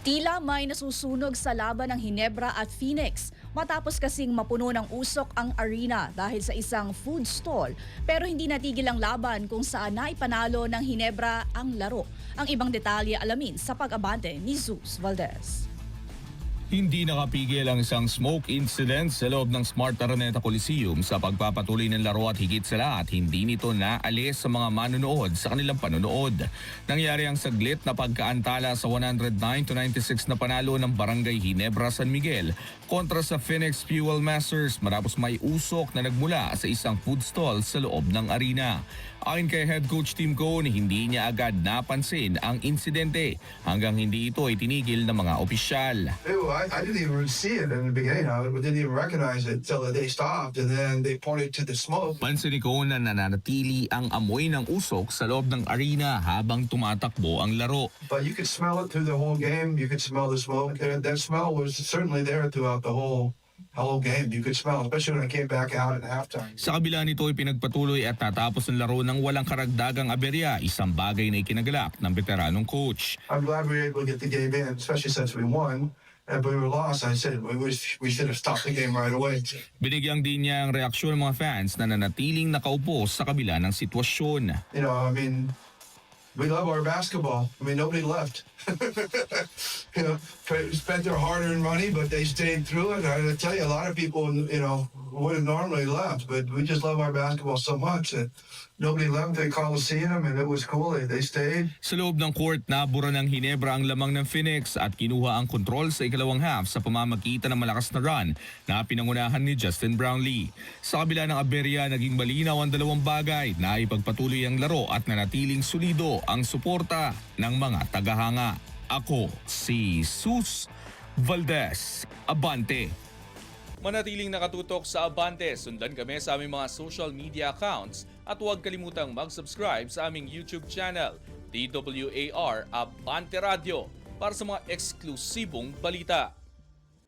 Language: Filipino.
Tila may nasusunog sa laban ng Ginebra at Phoenix matapos kasing mapuno ng usok ang arena dahil sa isang food stall. Pero hindi natigil ang laban kung saan naipanalo ng Ginebra ang laro. Ang ibang detalye alamin sa pag-abante ni Zeus Valdez. Hindi nakapigil ang isang smoke incident sa loob ng Smart Araneta Coliseum sa pagpapatuloy ng laro at higit sa lahat, hindi nito naalis sa mga manonood sa kanilang panonood. Nangyari ang saglit na pagkaantala sa 109-96 na panalo ng Barangay Ginebra San Miguel kontra sa Phoenix Fuel Masters matapos may usok na nagmula sa isang food stall sa loob ng arena. Ayon kay Head Coach Tim Cone, hindi niya agad napansin ang insidente hanggang hindi ito itinigil ng mga opisyal. I didn't even see it in the beginning. I didn't even recognize it until they stopped and then they pointed to the smoke. Pansin ni Cone na nananatili ang amoy ng usok sa loob ng arena habang tumatakbo ang laro. But you could smell it through the whole game. You could smell the smoke. That smell was certainly there throughout the whole game. You could smell it, especially when it came back out at halftime. Sa kabila nito ay pinagpatuloy at natapos ang laro ng walang karagdagang aberya, isang bagay na ikinagalak ng veteranong coach. I'm glad we were able to get the game in, especially since we won. And when we lost, I said we should have stopped the game right away. Binigyang din niya ang reaksyon ng mga fans na nanatiling nakaupo sa kabila ng sitwasyon. You know, I mean, we love our basketball. I mean, nobody left. You know, spent their hard-earned money, but they stayed through it. I tell you, a lot of people, you know, would have normally left, but we just love our basketball so much that nobody left the Coliseum, and it was cool. They stayed. Sa loob ng court, nabura ng Ginebra ang lamang ng Phoenix at kinuha ang kontrol sa ikalawang half sa pamamagitan ng malakas na run na pinangunahan ni Justin Brownlee. Sa kabila ng aberya, naging malinaw ang dalawang bagay na ipagpatuloy ang laro at nanatiling solido ang suporta ng mga tagahanga. Ako si Zeus Valdez, Abante. Manatiling nakatutok sa Abante, sundan kami sa aming mga social media accounts at huwag kalimutang mag-subscribe sa aming YouTube channel, DWAR Abante Radio, para sa mga eksklusibong balita.